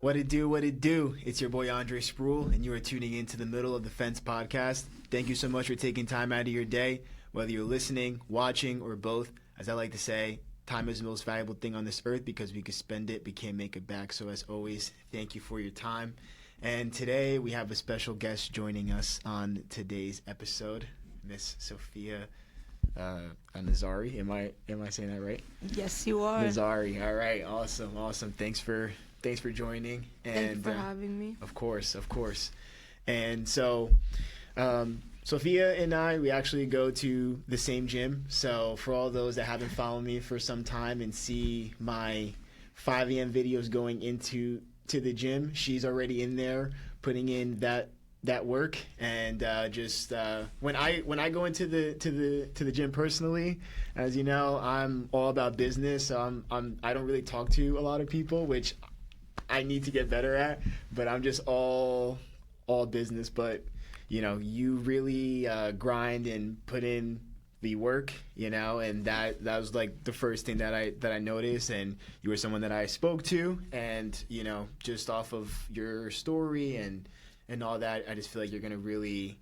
What it do, what it do. It's your boy Andre Spruell, and you are tuning into the Middle of the Fence podcast. Thank you so much for taking time out of your day, whether you're listening, watching, or both. As I like to say, time is the most valuable thing on this earth because we can spend it, we can't make it back. So as always, thank you for your time. And today we have a special guest joining us on today's episode, Miss Sofia Nazari. Am I saying that right? Yes, you are. Nazari. All right. Awesome. Thanks for joining. And thank you for having me. Of course. And so, Sofia and I, we actually go to the same gym. So for all those that haven't followed me for some time and see my 5 a.m. videos going into the gym, she's already in there putting in that work. And when I go into the gym personally, as you know, I'm all about business. So I don't really talk to a lot of people, which I need to get better at, but I'm just all business. But you really grind and put in the work, and that was like the first thing that I noticed. And you were someone that I spoke to, and just off of your story and all that, I just feel like you're gonna really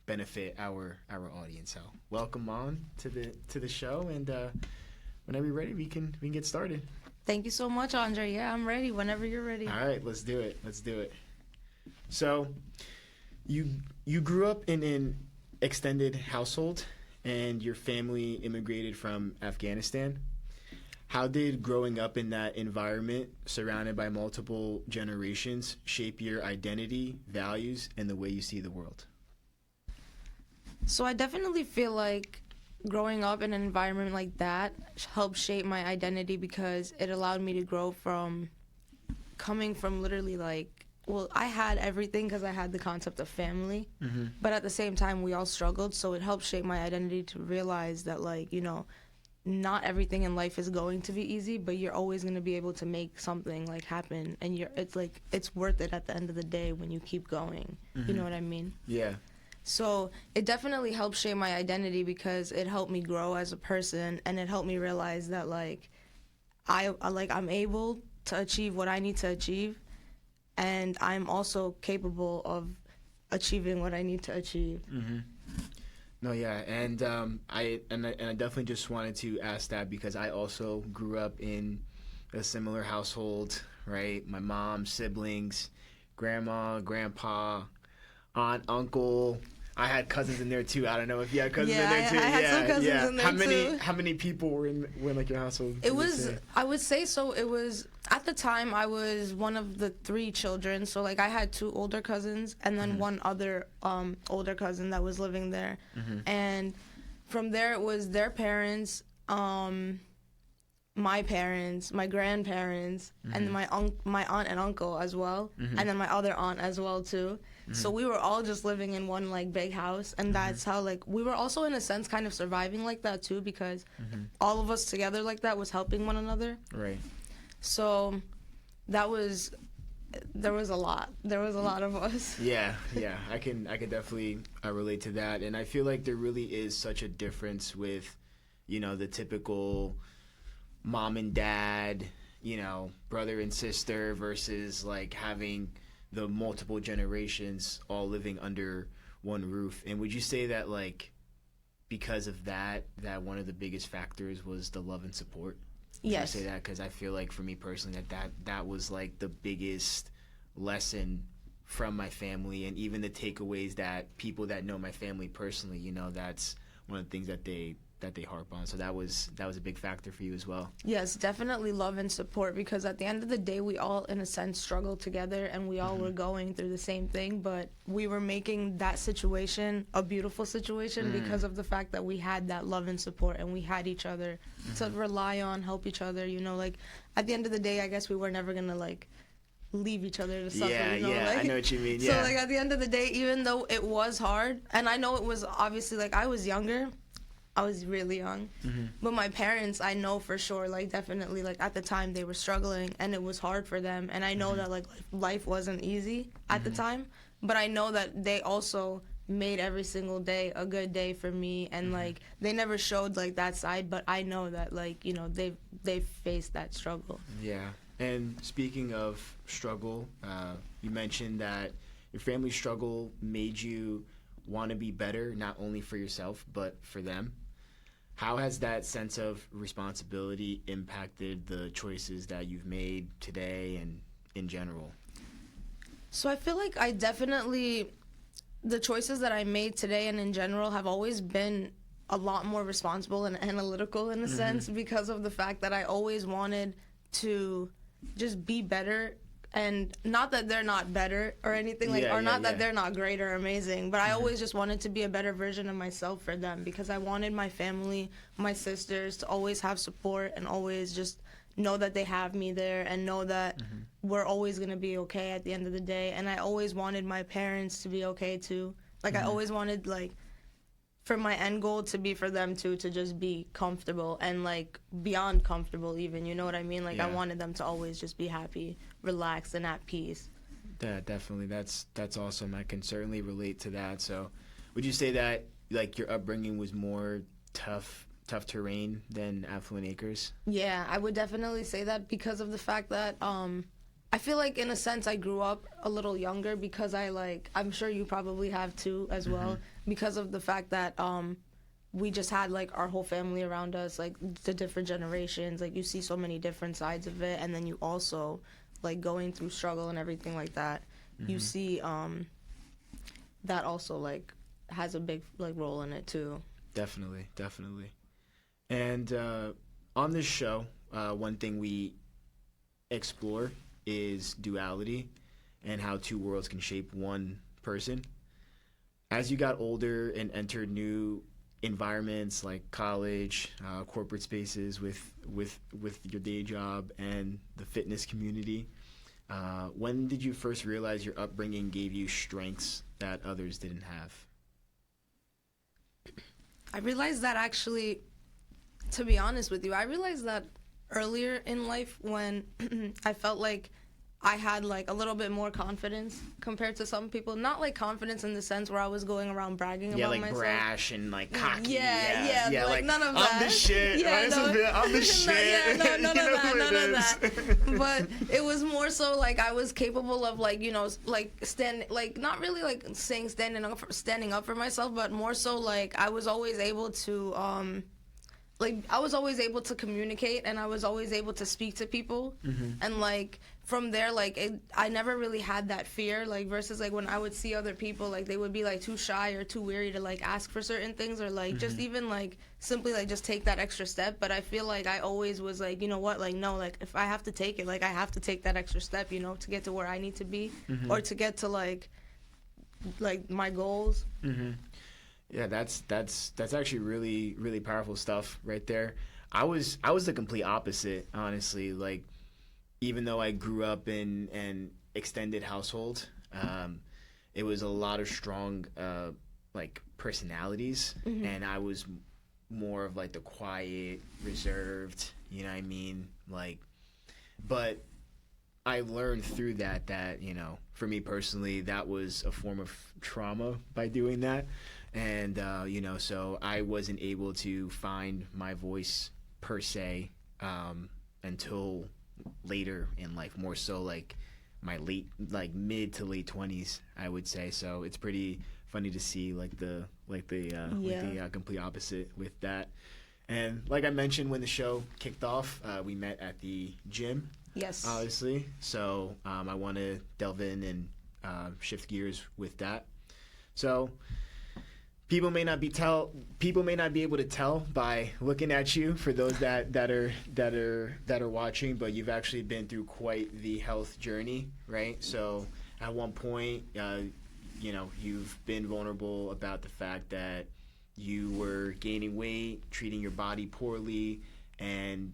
benefit our audience. So welcome on to the show, and whenever you're ready, we can get started. Thank you so much, Andre. Yeah, I'm ready whenever you're ready. All right, let's do it. So, you grew up in an extended household, and your family immigrated from Afghanistan. How did growing up in that environment, surrounded by multiple generations, shape your identity, values, and the way you see the world? So I definitely feel like growing up in an environment like that helped shape my identity because it allowed me to grow from coming from literally I had everything because I had the concept of family, but at the same time we all struggled, so it helped shape my identity to realize that not everything in life is going to be easy, but you're always going to be able to make something happen, and it's worth it at the end of the day when you keep going. You know what I mean? Yeah. So it definitely helped shape my identity because it helped me grow as a person, and it helped me realize that I'm able to achieve what I need to achieve, and I'm also capable of achieving what I need to achieve. No, yeah, and I definitely just wanted to ask that because I also grew up in a similar household, right? My mom, siblings, grandma, grandpa, aunt, uncle. I had cousins in there too. I don't know if you had cousins in there too. I had some cousins in there too. How many people were in your household? I would say so. It was at the time I was one of the 3 children. So I had 2 older cousins and then one other older cousin that was living there. And from there it was their parents, my parents, my grandparents, and my aunt and uncle as well, and then my other aunt as well too. So we were all just living in one big house, and that's how we were also in a sense kind of surviving like that too, because all of us together like that was helping one another. Right. So there was a lot of us. Yeah, I can definitely relate to that, and I feel like there really is such a difference with the typical mom and dad, brother and sister versus having the multiple generations all living under one roof. And would you say that because of that one of the biggest factors was the love and support? Yes. I say that because I feel like for me personally that was the biggest lesson from my family, and even the takeaways that people that know my family personally, that's one of the things that they harp on. So that was a big factor for you as well. Yes, definitely love and support, because at the end of the day we all in a sense struggled together, and we all were going through the same thing, but we were making that situation a beautiful situation because of the fact that we had that love and support, and we had each other to rely on, help each other, at the end of the day I guess we were never gonna leave each other to suffer. I know what you mean. So at the end of the day, even though it was hard, and I know it was obviously I was younger, I was really young, but my parents, I know for sure, definitely, at the time they were struggling, and it was hard for them, and I know that, life wasn't easy at the time, but I know that they also made every single day a good day for me, and, they never showed, that side, but I know that, they've faced that struggle. Yeah. And speaking of struggle, you mentioned that your family struggle made you want to be better, not only for yourself, but for them. How has that sense of responsibility impacted the choices that you've made today and in general? So I feel like the choices that I made today and in general have always been a lot more responsible and analytical in a sense, because of the fact that I always wanted to just be better. And not that they're not better or anything, that they're not great or amazing, but I always just wanted to be a better version of myself for them, because I wanted my family, my sisters, to always have support and always just know that they have me there and know that we're always going to be okay at the end of the day. And I always wanted my parents to be okay too. Like I always wanted, like, for my end goal to be for them too, to just be comfortable and like beyond comfortable even, you know what I mean? Like I wanted them to always just be happy, relaxed, and at peace. Yeah, definitely. That's awesome. I can certainly relate to that. So would you say that like your upbringing was more tough terrain than Affluent Acres? Yeah, I would definitely say that, because of the fact that I feel like in a sense I grew up a little younger, because I'm sure you probably have too as well, because of the fact that we just had like our whole family around us, like the different generations, like you see so many different sides of it, and then you also like going through struggle and everything like that, you see that also like has a big like role in it too. Definitely. And on this show, one thing we explore is duality and how two worlds can shape one person. As you got older and entered new environments like college, corporate spaces with your day job and the fitness community, when did you first realize your upbringing gave you strengths that others didn't have? I realized that actually, to be honest with you, I realized that earlier in life when I felt like I had like a little bit more confidence compared to some people. Not like confidence in the sense where I was going around bragging about myself. Yeah, like brash and like cocky. Yeah, like none of that. I'm the shit. Yeah, I'm the shit. None of that. But it was more so like I was capable of like, you know, like not really like standing up for myself, but more so like I was always able to I was always able to communicate, and I was always able to speak to people, and like from there, like I never really had that fear, like versus like when I would see other people, like they would be like too shy or too weary to like ask for certain things, or like just even like simply like just take that extra step. But I feel like I always was like, you know what, like no, like if I have to take it, like I have to take that extra step, you know, to get to where I need to be, or to get to like my goals. Yeah, that's actually really, really powerful stuff right there. I was the complete opposite, honestly. Like, even though I grew up in an extended household, it was a lot of strong like personalities, and I was more of like the quiet, reserved, you know what I mean? Like, but I learned through that, you know, for me personally, that was a form of trauma by doing that. And, you know, so I wasn't able to find my voice per se until later in life, more so like my mid to late 20s, I would say. So it's pretty funny to see like the complete opposite with that. And like I mentioned when the show kicked off, we met at the gym. Yes. Obviously. So I want to delve in and shift gears with that. So people may not be able to tell by looking at you, for those that are watching, but you've actually been through quite the health journey, right? So at one point, you know, you've been vulnerable about the fact that you were gaining weight, treating your body poorly, and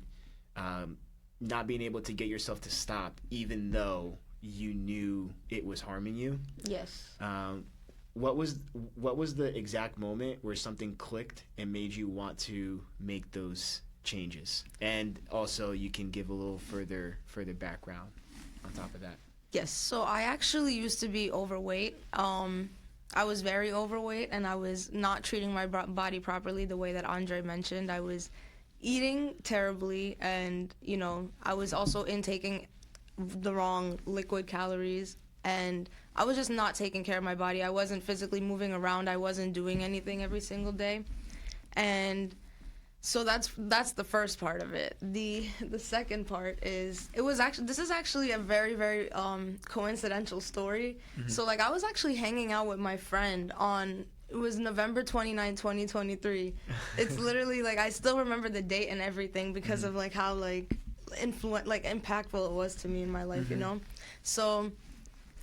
not being able to get yourself to stop, even though you knew it was harming you. Yes. What was the exact moment where something clicked and made you want to make those changes? And also, you can give a little further background on top of that. Yes. So I actually used to be overweight. I was very overweight, and I was not treating my body properly the way that Andre mentioned. I was eating terribly, and you know, I was also intaking the wrong liquid calories, and I was just not taking care of my body. I wasn't physically moving around. I wasn't doing anything every single day. And so that's the first part of it. The second part is, this is actually a very, very coincidental story. Mm-hmm. So like I was actually hanging out with my friend it was November 29, 2023. It's literally like I still remember the date and everything because of like how like impactful it was to me in my life, you know? So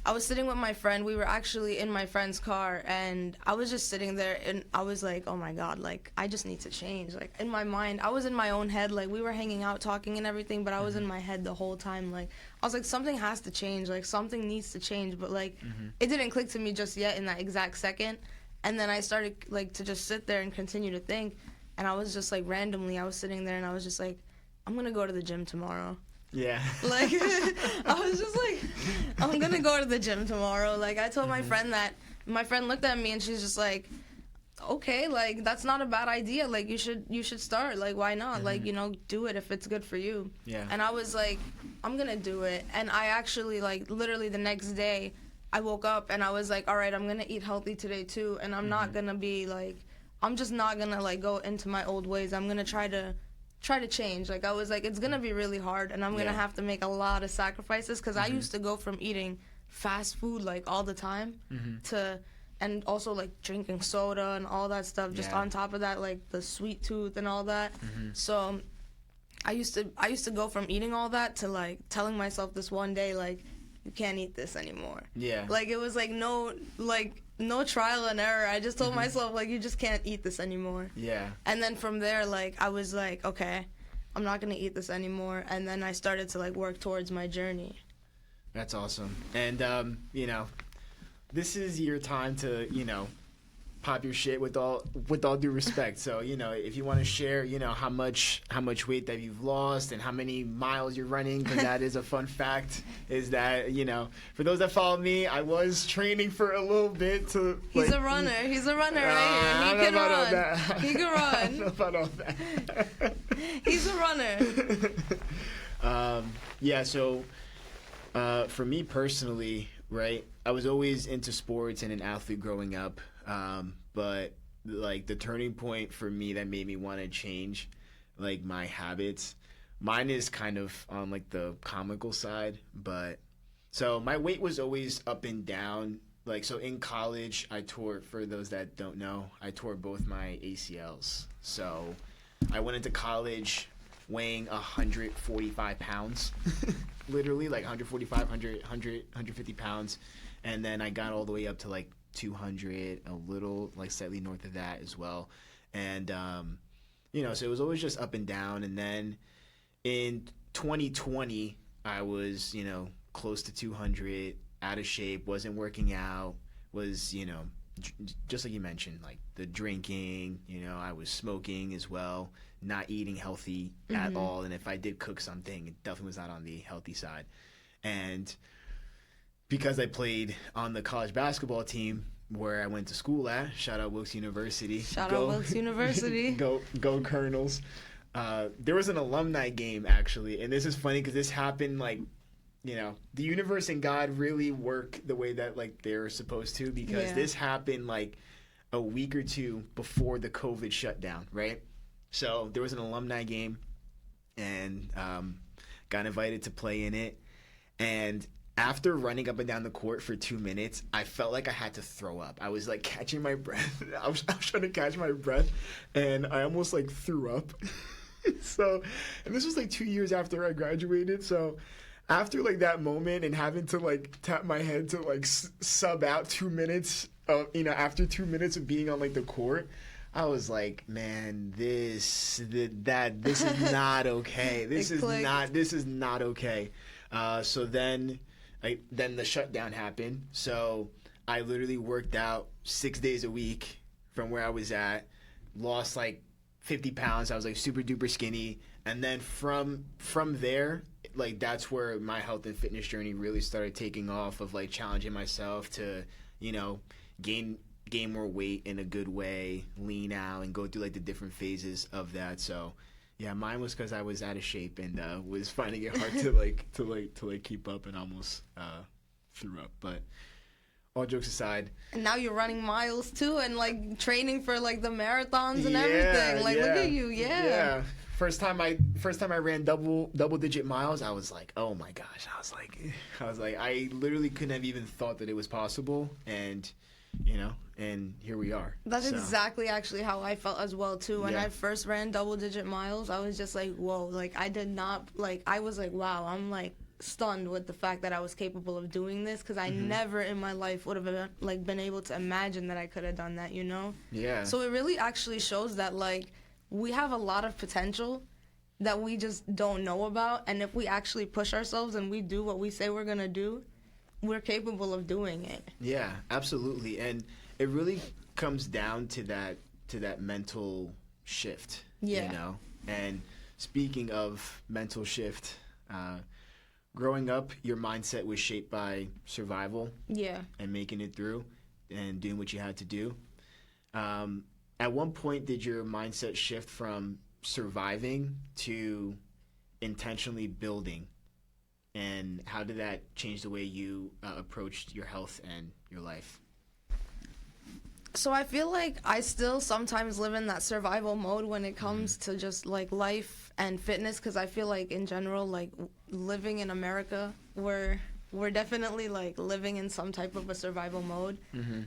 I was sitting with my friend. We were actually in my friend's car, and I was just sitting there, and I was like, oh my God, like, I just need to change. Like, in my mind, I was in my own head. Like, we were hanging out, talking and everything, but I was in my head the whole time. Like, I was like, something has to change. Like, something needs to change. But, like, it didn't click to me just yet in that exact second. And then I started, like, to just sit there and continue to think. And I was just, like, randomly, I was sitting there, and I was just like, I'm going to go to the gym tomorrow. Yeah. Like, I was just like, I'm going to go to the gym tomorrow. Like, I told my friend that. My friend looked at me, and she's just like, okay, like, that's not a bad idea. Like, you should start. Like, why not? Like, you know, do it if it's good for you. Yeah. And I was like, I'm going to do it. And I actually, like, literally the next day, I woke up, and I was like, all right, I'm going to eat healthy today, too. And I'm not going to be, like, I'm just not going to, like, go into my old ways. I'm going to try to change. Like, I was like, it's gonna be really hard, and I'm gonna have to make a lot of sacrifices, because I used to go from eating fast food like all the time to, and also like drinking soda and all that stuff, just on top of that, like the sweet tooth and all that. So I used to go from eating all that to like telling myself this one day, like, you can't eat this anymore. Yeah. Like, it was like no trial and error. I just told myself, like, you just can't eat this anymore. Yeah. And then from there, like, I was like, okay, I'm not going to eat this anymore. And then I started to, like, work towards my journey. That's awesome. And, you know, this is your time to, you know, pop your shit with all due respect. So, you know, if you want to share, you know, how much weight that you've lost and how many miles you're running, because that is a fun fact, is that, you know, for those that follow me, I was training for a little bit to, like, He's a runner right here. He can run. He can run. I don't know about all that. He's a runner. Yeah, so for me personally, right, I was always into sports and an athlete growing up. But like the turning point for me that made me want to change like my habits, mine is kind of on like the comical side, but so my weight was always up and down. Like, so in college, for those that don't know, I tore both my ACLs. So I went into college weighing 145 pounds, literally like 145, 150 pounds. And then I got all the way up to like 200, a little like slightly north of that as well. And you know, so it was always just up and down. And then in 2020 I was, you know, close to 200, out of shape, wasn't working out, was, you know, just like you mentioned, like the drinking, you know, I was smoking as well, not eating healthy at all, and if I did cook something, it definitely was not on the healthy side. And because I played on the college basketball team where I went to school at, shout out Wilkes University. Shout out Wilkes University. Go Colonels. There was an alumni game, actually, and this is funny because this happened, like, you know, the universe and God really work the way that, like, they're supposed to, because this happened, like, a week or two before the COVID shutdown, right? So there was an alumni game, and got invited to play in it, and after running up and down the court for 2 minutes, I felt like I had to throw up. I was like catching my breath. I was trying to catch my breath, and I almost like threw up. So, and this was like 2 years after I graduated. So after like that moment and having to like tap my head to like sub out 2 minutes, you know, after 2 minutes of being on like the court, I was like, man, this is not okay. This is not okay. So then the shutdown happened. So I literally worked out 6 days a week from where I was at, lost like 50 pounds. I was like super duper skinny. And then from there, like, that's where my health and fitness journey really started taking off, of like challenging myself to, you know, gain more weight in a good way, lean out, and go through like the different phases of that. So Yeah, mine was because I was out of shape and was finding it hard to keep up, and almost threw up. But all jokes aside, And now you're running miles too, and like training for like the marathons and everything. Like, look at you, Yeah. First time I ran double digit miles, I was like, oh my gosh. I was like, I literally couldn't have even thought that it was possible, and and here we are. That's exactly actually how I felt as well too. When Yeah. I first ran double digit miles, I was just like, whoa, like I did not, like I was like, wow, I'm like stunned with the fact that I was capable of doing this, because I never in my life would have been able to imagine that I could have done that, Yeah. So it really actually shows that like we have a lot of potential that we just don't know about, and if we actually push ourselves and we do what we say we're gonna do, we're capable of doing it. Yeah, absolutely. And it really comes down to that mental shift. Yeah. And speaking of mental shift, growing up, your mindset was shaped by survival Yeah. and making it through and doing what you had to do. At one point, did your mindset shift from surviving to intentionally building? And how did that change the way you approached your health and your life? So I feel like I still sometimes live in that survival mode when it comes to just like life and fitness, because I feel like in general, like living in America, we're definitely like living in some type of a survival mode.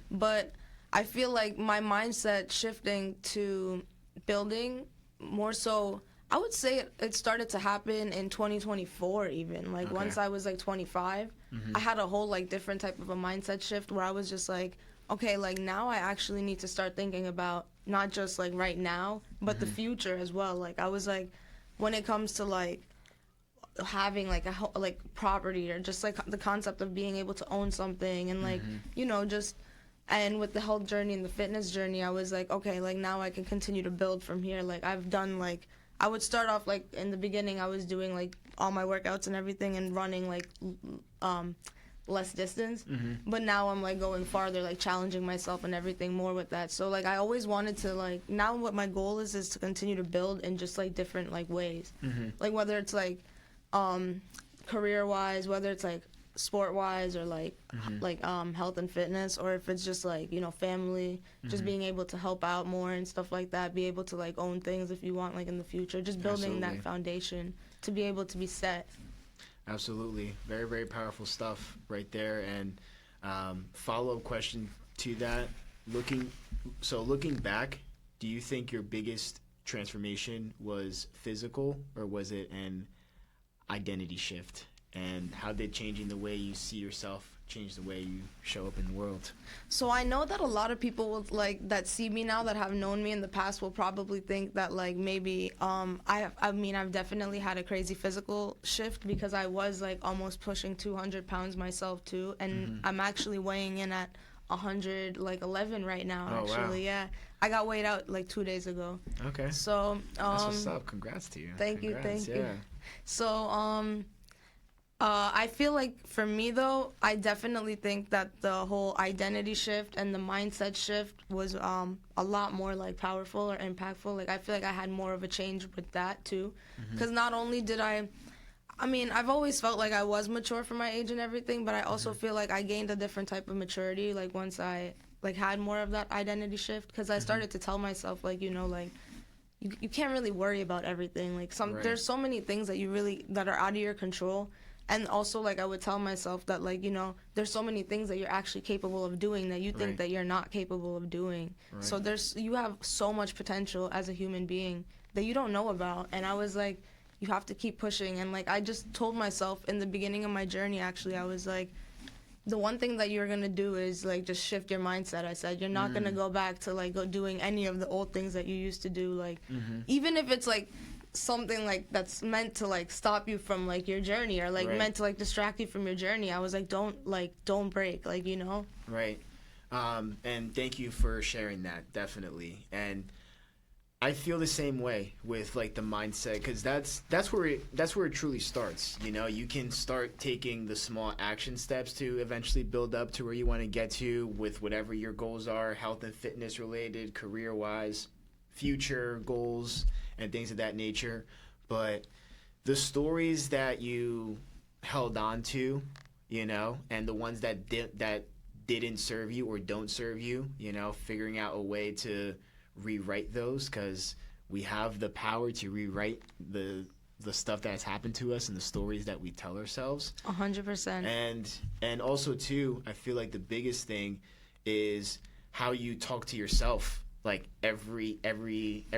But I feel like my mindset shifting to building more so, I would say it started to happen in 2024 even. Like once I was like 25, I had a whole like different type of a mindset shift where I was just like, okay, like now I actually need to start thinking about not just like right now, but the future as well. Like I was like, when it comes to like having like like property, or just like the concept of being able to own something, and like, just, and with the health journey and the fitness journey, I was like, okay, like now I can continue to build from here. Like I've done like, I would start off like in the beginning, I was doing like all my workouts and everything and running like less distance, but now I'm like going farther, like challenging myself and everything more with that. So like I always wanted to like, now what my goal is to continue to build in just like different like ways, like whether it's like career wise, whether it's like sport wise, or like health and fitness, or if it's just like family, just being able to help out more and stuff like that, be able to like own things if you want, like in the future, just building that foundation to be able to be set. Absolutely. Very, very powerful stuff right there. And follow-up question to that, looking back, do you think your biggest transformation was physical, or was it an identity shift? And how did changing the way you see yourself change the way you show up in the world? So I know that a lot of people will, like, that see me now, that have known me in the past, will probably think that like maybe I've definitely had a crazy physical shift, because I was like almost pushing 200 pounds myself too, and I'm actually weighing in at 111 right now. Oh, actually, wow. Yeah, I got weighed out like 2 days ago. Okay. So that's what's up. Congrats to you. Thank you. Yeah. So I feel like for me though, I definitely think that the whole identity shift and the mindset shift was a lot more like powerful or impactful. Like I feel like I had more of a change with that too, because not only did I've always felt like I was mature for my age and everything, but I also feel like I gained a different type of maturity like once I like had more of that identity shift, because I started to tell myself like like you can't really worry about everything. Like there's so many things that are out of your control. And also, like, I would tell myself that, like, there's so many things that you're actually capable of doing that you think that you're not capable of doing. Right. So you have so much potential as a human being that you don't know about. And I was like, you have to keep pushing. And, like, I just told myself in the beginning of my journey, actually, I was like, the one thing that you're going to do is, like, just shift your mindset. I said, you're not going to go back to, like, doing any of the old things that you used to do. Like, even if it's, like, something like that's meant to like stop you from like your journey, or like meant to like distract you from your journey, I was like, don't break, like Right. And thank you for sharing that, definitely. And I feel the same way with like the mindset, because that's where it truly starts. You can start taking the small action steps to eventually build up to where you want to get to with whatever your goals are, health and fitness related, career wise, future goals. and things of that nature. But the stories that you held on to, you know, and the ones that didn't serve you or don't serve you, you know, figuring out a way to rewrite those, because we have the power to rewrite the stuff that's happened to us and the stories that we tell ourselves. 100%. And also too, I feel like the biggest thing is how you talk to yourself, like every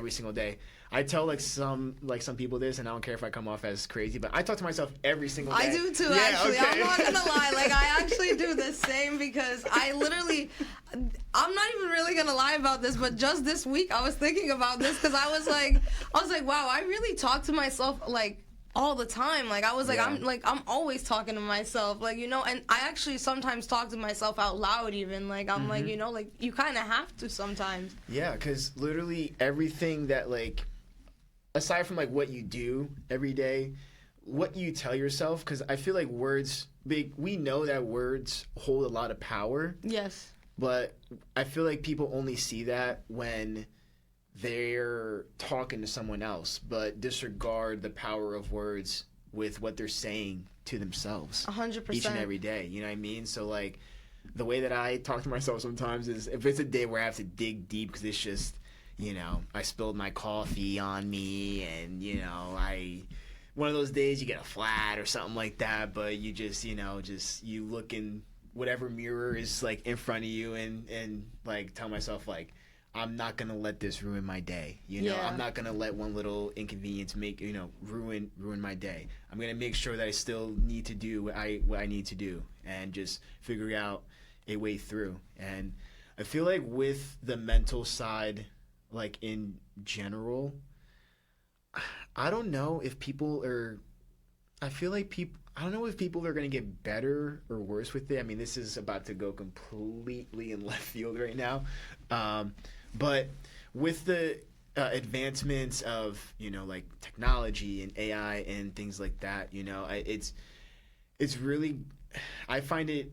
single day. I tell some people this, and I don't care if I come off as crazy, but I talk to myself every single day. I do too, yeah, actually. Okay. I'm not gonna lie. Like, I actually do the same, because I'm not even really gonna lie about this, but just this week I was thinking about this, because I was like, wow, I really talk to myself like all the time. Like, I was like, Yeah. I'm always talking to myself, like, you know, and I actually sometimes talk to myself out loud even. Like, I'm like, you know, like, you kind of have to sometimes. Yeah, because literally everything that, like, aside from like what you do every day, what you tell yourself, because I feel like we know that words hold a lot of power. Yes. But I feel like people only see that when they're talking to someone else, but disregard the power of words with what they're saying to themselves 100%. each and every day. You know what I mean? So, like, the way that I talk to myself sometimes is, if it's a day where I have to dig deep because it's just, you know, I spilled my coffee on me, and, you know, one of those days you get a flat or something like that, but you just, you know, you look in whatever mirror is, like, in front of you, and like, tell myself, like, I'm not gonna let this ruin my day. You know, Yeah. I'm not gonna let one little inconvenience ruin my day. I'm gonna make sure that I still need to do what I need to do, and just figure out a way through. And I feel like with the mental side, like, in general, I don't know if people are. I feel like I don't know if people are going to get better or worse with it. I mean, this is about to go completely in left field right now. But with the advancements of, you know, like, technology and AI and things like that, you know, it's really, I find it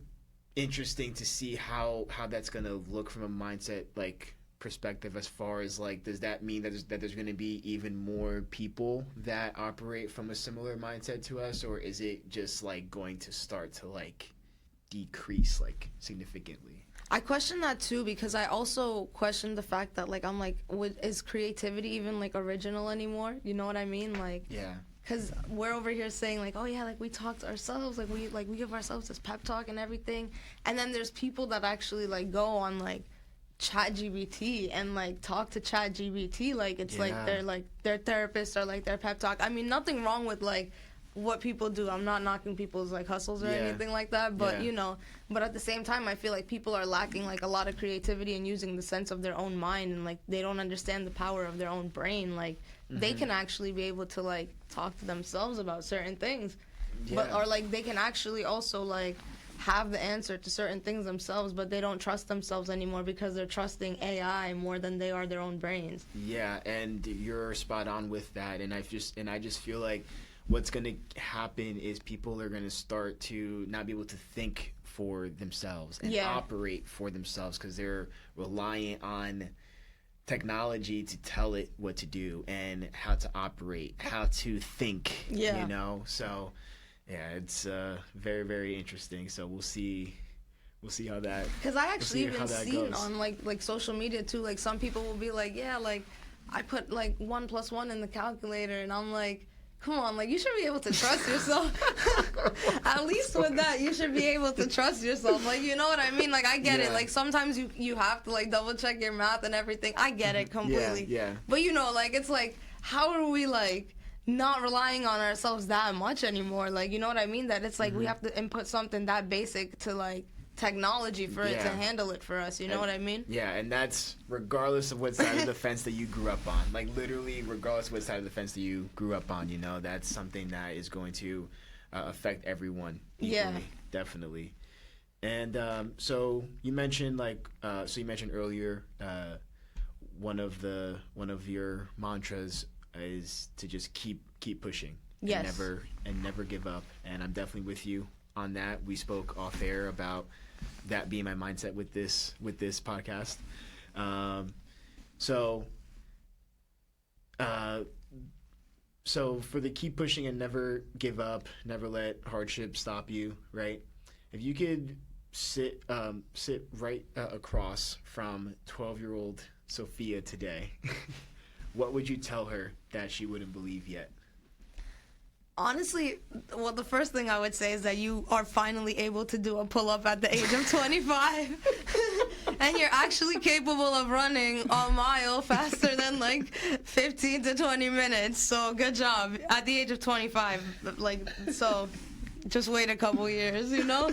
interesting to see how that's going to look from a mindset, like, perspective, as far as, like, does that mean that there's going to be even more people that operate from a similar mindset to us, or is it just, like, going to start to, like, decrease, like, significantly? I question that too, because I also question the fact that, like, I'm like, is creativity even, like, original anymore? You know what I mean? Like, Yeah. because we're over here saying, like, oh yeah, like, we talk to ourselves, like, we give ourselves this pep talk and everything, and then there's people that actually, like, go on, like, ChatGPT and, like, talk to ChatGPT like it's like their therapist or, like, their pep talk. I mean, nothing wrong with, like, what people do. I'm not knocking people's, like, hustles or anything like that, but you know, but at the same time, I feel like people are lacking, like, a lot of creativity and using the sense of their own mind, and, like, they don't understand the power of their own brain. Like, they can actually be able to, like, talk to themselves about certain things, but or, like, they can actually also, like, have the answer to certain things themselves, but they don't trust themselves anymore because they're trusting AI more than they are their own brains. Yeah, and you're spot on with that, and I just feel like what's going to happen is people are going to start to not be able to think for themselves and operate for themselves, because they're reliant on technology to tell it what to do and how to operate, how to think, you know? So, yeah, it's very, very interesting. So we'll see how that. Because I actually even seen on like social media too. Like, some people will be like, yeah, like, I put, like, 1 + 1 in the calculator, and I'm like, come on, like, you should be able to trust yourself. At least with that, you should be able to trust yourself. Like, you know what I mean? Like, I get it. Like, sometimes you have to, like, double check your math and everything. I get it completely. Yeah. But, you know, like, it's like, how are we, like, not relying on ourselves that much anymore? Like, you know what I mean? That it's like we have to input something that basic to, like, technology for it to handle it for us. You know what I mean? Yeah, and that's regardless of what side of the fence that you grew up on. Like, literally, regardless of what side of the fence that you grew up on, you know, that's something that is going to affect everyone equally, definitely. And so you mentioned, like, you mentioned earlier, one of your mantras is to just keep pushing, and never give up. And I'm definitely with you on that. We spoke off air about that being my mindset with this podcast. So So for the keep pushing and never give up, never let hardship stop you, right? If you could sit right across from 12-year-old Sofia today, what would you tell her that she wouldn't believe yet? Honestly, well, the first thing I would say is that you are finally able to do a pull-up at the age of 25. And you're actually capable of running a mile faster than like 15 to 20 minutes. So good job at the age of 25. Like, so just wait a couple years, you know?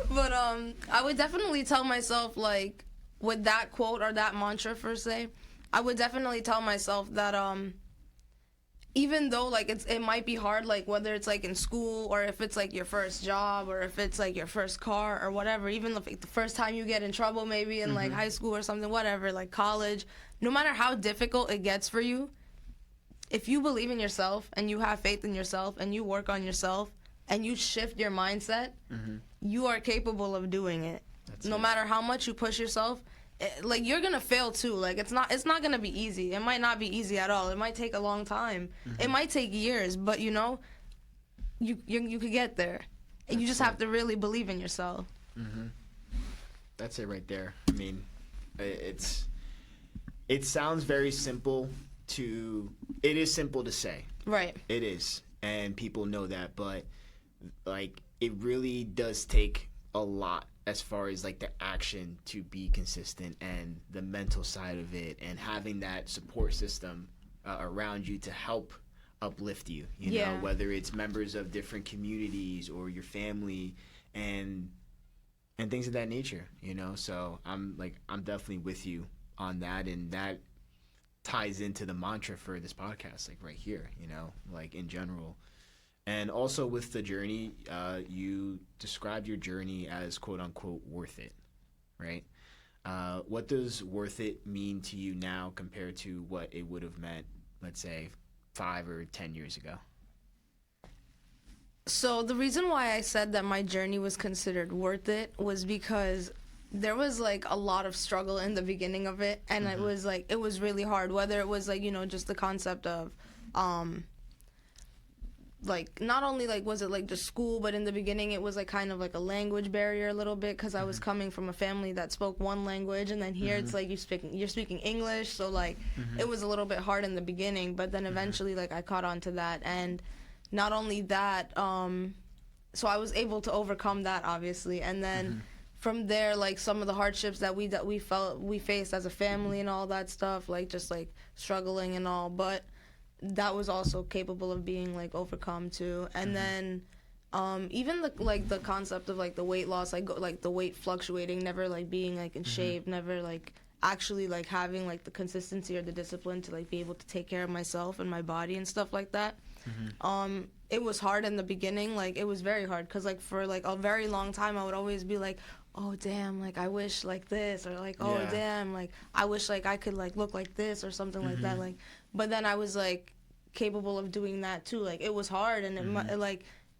But I would definitely tell myself, like, with that quote or that mantra per se, I would definitely tell myself that even though like it might be hard, like whether it's like in school or if it's like your first job or if it's like your first car or whatever, even like the first time you get in trouble maybe in like high school or something, whatever, like college, no matter how difficult it gets for you, if you believe in yourself and you have faith in yourself and you work on yourself and you shift your mindset, you are capable of doing it. No matter how much you push yourself, like you're gonna fail too. Like it's not gonna be easy. It might not be easy at all. It might take a long time. It might take years, but you know, you could get there. And you just have to really believe in yourself. That's it right there. I mean, it sounds very simple it is simple to say. Right. It is, and people know that, but like it really does take a lot as far as like the action to be consistent and the mental side of it and having that support system around you to help uplift you, you know, whether it's members of different communities or your family and things of that nature, you know. So I'm definitely with you on that, and that ties into the mantra for this podcast, like right here, you know, like in general. And also with the journey, you described your journey as quote unquote worth it, right? What does worth it mean to you now compared to what it would have meant, let's say, 5 or 10 years ago? So the reason why I said that my journey was considered worth it was because there was like a lot of struggle in the beginning of it, and it was really hard, whether it was like, you know, just the concept of like not only like was it like just school, but in the beginning it was like kind of like a language barrier a little bit, because I was coming from a family that spoke one language, and then here it's like you're speaking English, so like it was a little bit hard in the beginning, but then eventually like I caught on to that. And not only that, so I was able to overcome that, obviously, and then from there, like some of the hardships that we faced as a family and all that stuff, like just like struggling and all, but that was also capable of being like overcome too. And then even the concept of like the weight loss, like the weight fluctuating, never like being like in shape, never like actually like having like the consistency or the discipline to like be able to take care of myself and my body and stuff like that. It was hard in the beginning. Like it was very hard, because like for like a very long time I would always be like, oh damn, like I wish like this, or like oh damn, like I wish like I could like look like this or something like that. Like, but then I was like capable of doing that too. Like it was hard, and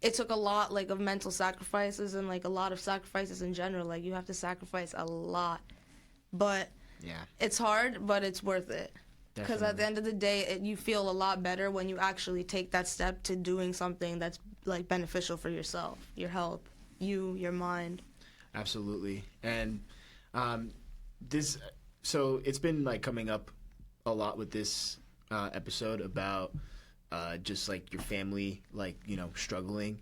it took a lot like of mental sacrifices and like a lot of sacrifices in general. Like you have to sacrifice a lot, but it's hard, but it's worth it. Because at the end of the day, you feel a lot better when you actually take that step to doing something that's like beneficial for yourself, your health, your mind. Absolutely. And so it's been like coming up a lot with this episode about just like your family, like, you know, struggling.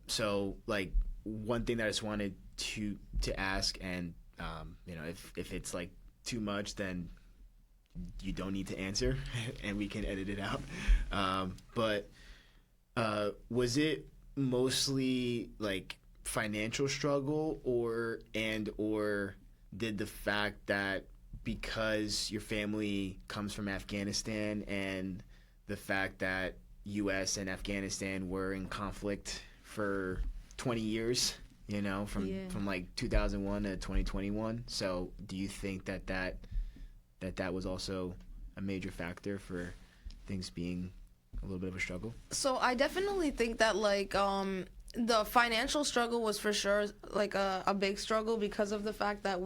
So like one thing that I just wanted to ask, and you know, if it's like too much, then you don't need to answer and we can edit it out. But was it mostly like financial struggle, or did the fact that because your family comes from Afghanistan and the fact that US and Afghanistan were in conflict for 20 years, you know, from like 2001 to 2021, so do you think that was also a major factor for things being a little bit of a struggle? So I definitely think that like the financial struggle was for sure like a big struggle, because of the fact that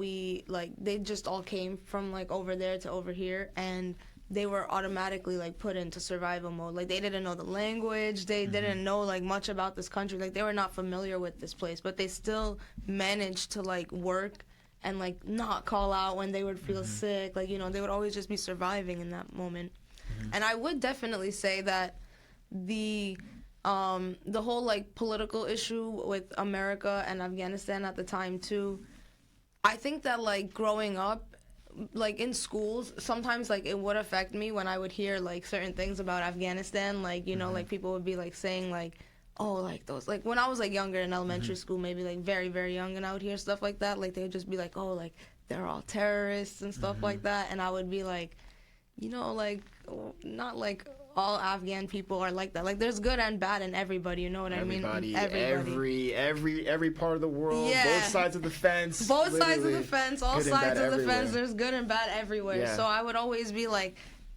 they just all came from like over there to over here, and they were automatically like put into survival mode. Like they didn't know the language, they didn't know like much about this country, like they were not familiar with this place, but they still managed to like work and like not call out when they would feel sick. Like, you know, they would always just be surviving in that moment. And I would definitely say that the whole like political issue with America and Afghanistan at the time too, I think that like growing up like in schools, sometimes like it would affect me when I would hear like certain things about Afghanistan, like, you know, like people would be like saying like, oh, like those, like when I was like younger in elementary school, maybe like very, very young, and I would hear stuff like that, like they would just be like, oh, like they're all terrorists and stuff like that, and I would be like, you know, like not like all Afghan people are like that. Like there's good and bad in everybody, you know what I mean? Everybody. Every part of the world, both sides of the fence. Both sides of the fence, all sides of the fence, there's good and bad everywhere. Yeah. So I would always be like,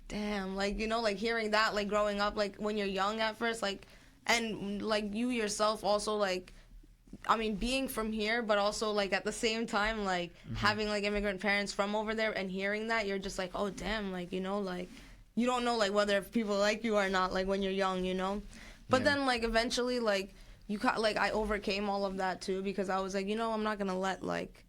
damn, like, you know, like hearing that, like growing up, like when you're young at first, like, and like you yourself also, like, I mean, being from here, but also like at the same time, like having like immigrant parents from over there and hearing that, you're just like, oh damn, like, you know, like you don't know like whether people like you or not, like when you're young, you know. But then like eventually like like I overcame all of that too, because I was like, you know, I'm not gonna let like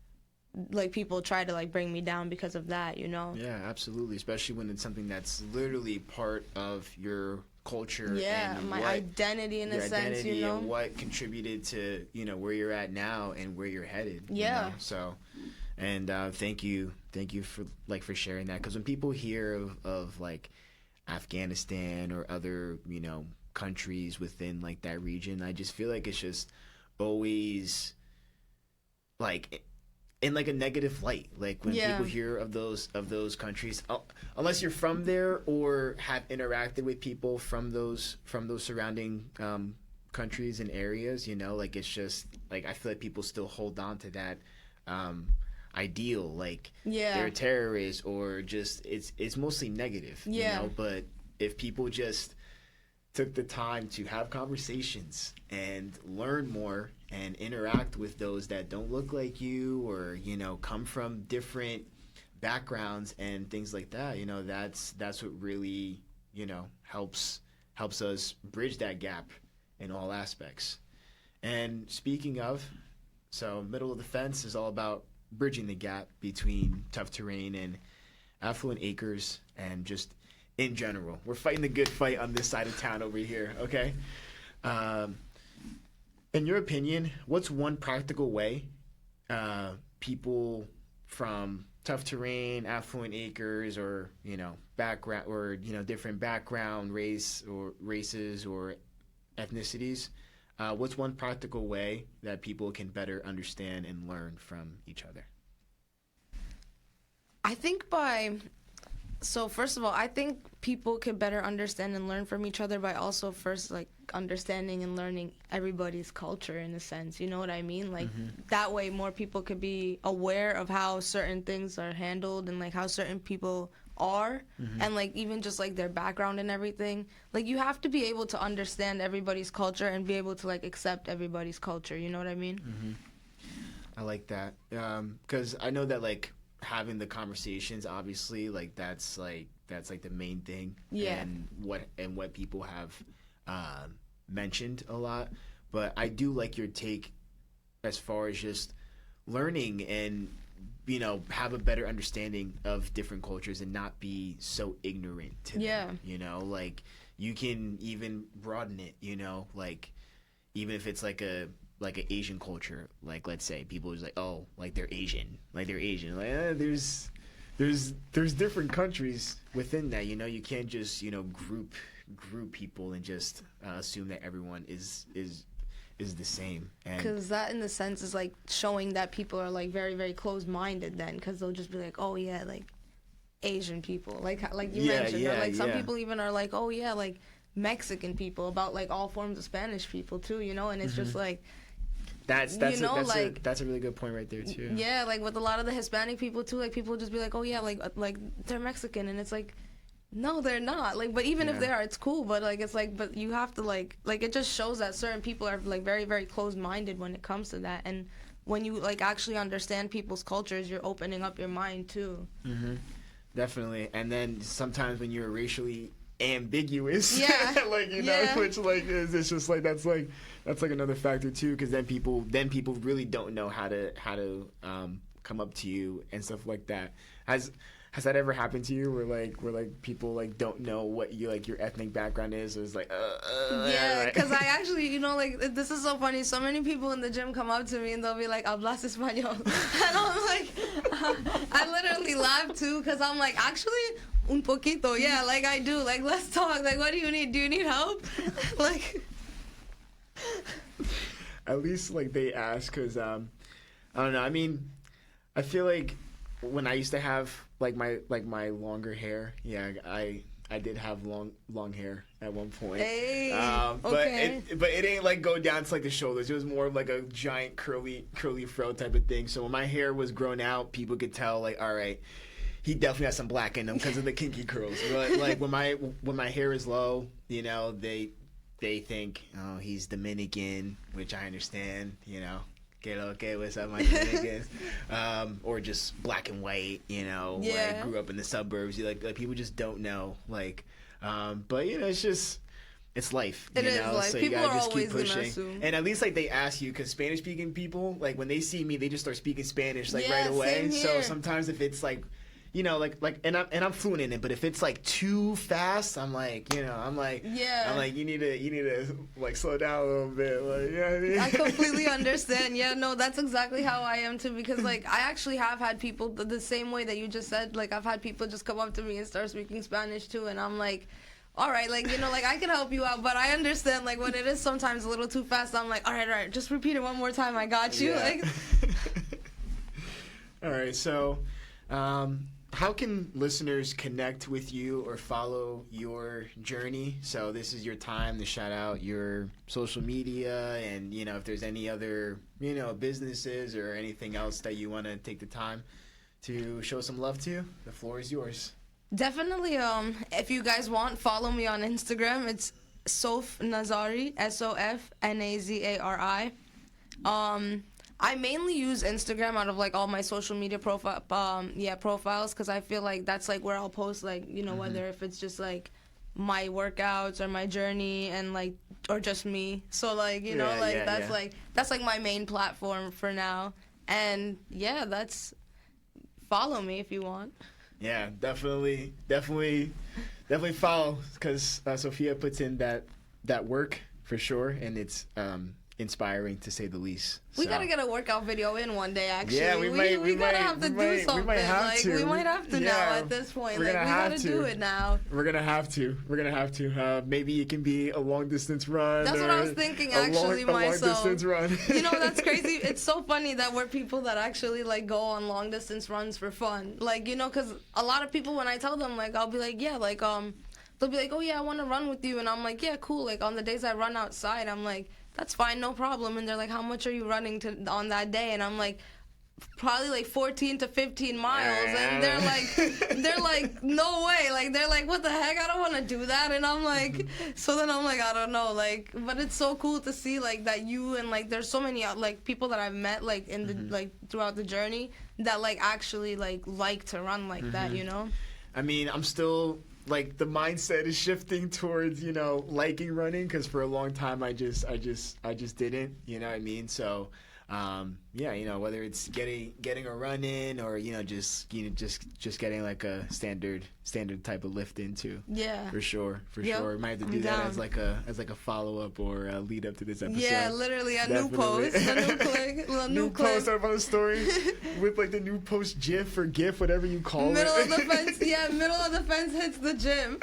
people try to like bring me down because of that, you know. Yeah, absolutely, especially when it's something that's literally part of your culture. And my identity in a sense, you know, and what contributed to, you know, where you're at now and where you're headed. Yeah. You know? So, and thank you for sharing that, because when people hear of like Afghanistan or other, you know, countries within like that region, I just feel like it's just always like in like a negative light, like when people hear of those countries, unless you're from there or have interacted with people from those surrounding countries and areas, you know, like it's just like I feel like people still hold on to that ideal, like they're terrorists, or just it's mostly negative, you know. But if people just took the time to have conversations and learn more and interact with those that don't look like you, or, you know, come from different backgrounds and things like that, you know, that's what really, you know, helps us bridge that gap in all aspects. And speaking of, so middle of the fence is all about bridging the gap between tough terrain and affluent acres, and just in general. We're fighting the good fight on this side of town over here, okay? In your opinion, what's one practical way people from tough terrain, affluent acres, or, you know, background, or, you know, different background, races or ethnicities, what's one practical way that people can better understand and learn from each other? I think first of all, I think people could better understand and learn from each other by also first like understanding and learning everybody's culture in a sense, you know what I mean? Like that way more people could be aware of how certain things are handled and like how certain people are, and like even just like their background and everything. Like you have to be able to understand everybody's culture and be able to like accept everybody's culture, you know what I mean? I like that, because I know that like having the conversations, obviously, like that's like the main thing, and what people have mentioned a lot. But I do like your take as far as just learning and, you know, have a better understanding of different cultures and not be so ignorant to them, you know, like you can even broaden it, you know, like even if it's like an Asian culture, like let's say people is like, oh, like they're Asian, like there's different countries within that, you know. You can't just, you know, group people and just assume that everyone is the same. Because that in the sense is like showing that people are like very, very closed-minded then, because they'll just be like, oh yeah, like Asian people, like you mentioned, or like some people even are like, oh yeah, like Mexican people, about like all forms of Spanish people too, you know. And it's just like that's a really good point right there too. Yeah, like with a lot of the Hispanic people too, like people just be like, oh yeah, like they're Mexican, and it's like, no, they're not. Like, but even if they are, it's cool. But like, it's like, but you have to like it just shows that certain people are like very, very closed-minded when it comes to that. And when you like actually understand people's cultures, you're opening up your mind too. definitely. And then sometimes when you're racially ambiguous, Yeah. like Yeah. which like is it's just like that's like another factor too, because then people really don't know how to come up to you and stuff like that. Has that ever happened to you where people like don't know what your ethnic background is? Or it's like yeah, because I actually, like, this is so funny. So many people in the gym come up to me and they'll be like, "Hablas español," and I'm like, I literally laugh too, because I'm like, actually, un poquito, yeah, like I do. Like, let's talk. Like, what do you need? Do you need help? Like, at least like they ask, because I don't know. I mean, I feel like when I used to have like my longer hair, yeah, I did have long hair at one point. Hey, but okay. it ain't like go down to like the shoulders. It was more of like a giant curly fro type of thing. So when my hair was grown out, people could tell like, all right, he definitely has some black in him because of the kinky curls. But like when my hair is low, they think, oh, he's Dominican, which I understand, Que lo que, what's up, my Dominicans? Or just black and white, Yeah. like grew up in the suburbs. Like people just don't know, like, but it's life. It is life. So People you gotta are just keep always gonna pushing. assume. And at least like they ask you, because Spanish speaking people, like when they see me, they just start speaking Spanish like Yeah, right away. same So here. sometimes if it's like, and I'm fluent in it, but if it's like too fast, I'm like, Yeah. you need to like slow down a little bit, like, you know what I mean? I completely understand. Yeah, no, that's exactly how I am too, because like I actually have had people the same way that you just said. Like I've had people just come up to me and start speaking Spanish too, and I'm like, all right, like, like I can help you out, but I understand like when it is sometimes a little too fast, I'm like, all right, just repeat it one more time. I got you. Yeah. Like, all right, so how can listeners connect with you or follow your journey? So this is your time to shout out your social media, and if there's any other businesses or anything else that you want to take the time to show some love to. The floor is yours. definitely, if you guys want, follow me on Instagram. It's Sofia Nazari, SOFNAZARI. I mainly use Instagram out of like all my social media profiles, because I feel like that's like where I'll post like whether if it's just like my workouts or my journey and like or just me. So like that's like my main platform for now. And yeah, that's follow me if you want. Yeah, definitely follow, because Sofia puts in that work for sure, and it's inspiring to say the least. We gotta get a workout video in one day. Actually, yeah, we gotta have to do something. We might have to. We might have to now at this point. We gotta do it now. We're gonna have to. Maybe it can be a long distance run. That's what I was thinking actually myself. A long distance run. That's crazy. It's so funny that we're people that actually like go on long distance runs for fun. Like because a lot of people, when I tell them like I'll be like they'll be like, oh yeah, I want to run with you, and I'm like, yeah, cool. Like on the days I run outside, I'm like, that's fine, no problem. And they're like, how much are you running on that day? And I'm like, probably like 14 to 15 miles. And they're like, no way. Like they're like, what the heck? I don't want to do that. And I'm like, so then I'm like, I don't know. Like, but it's so cool to see like that you and like there's so many like people that I've met like in the like throughout the journey that like actually like to run like that. I mean, I'm still. Like the mindset is shifting towards liking running, because for a long time I just didn't, you know what I mean? So whether it's getting a run in or just getting like a standard type of lift into. Yeah, for sure. We might have to do I'm that down. as like a follow up or a lead up to this episode. Yeah, literally a Definitely. new post, a new click, a new clip. Post up on the story with like the new post GIF or GIF, whatever you call Middle it. of the fence, middle of the fence hits the gym.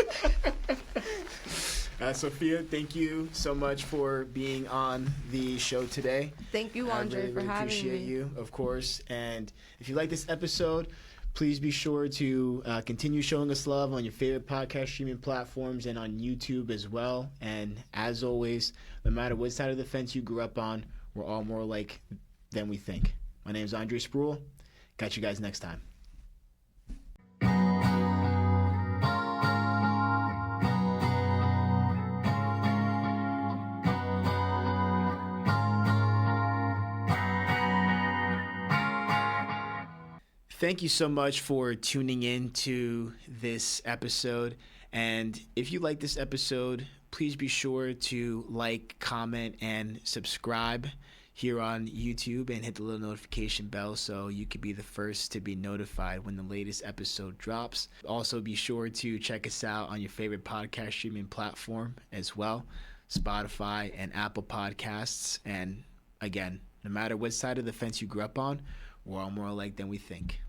Sofia, thank you so much for being on the show today. Thank you, Andre, for having me. Appreciate you, of course. And if you like this episode, please be sure to continue showing us love on your favorite podcast streaming platforms and on YouTube as well. And as always, no matter what side of the fence you grew up on, we're all more alike than we think. My name is Andre Spruell. Catch you guys next time. Thank you so much for tuning in to this episode. And if you like this episode, please be sure to like, comment, and subscribe here on YouTube and hit the little notification bell so you can be the first to be notified when the latest episode drops. Also, be sure to check us out on your favorite podcast streaming platform as well, Spotify and Apple Podcasts. And again, no matter what side of the fence you grew up on, we're all more alike than we think.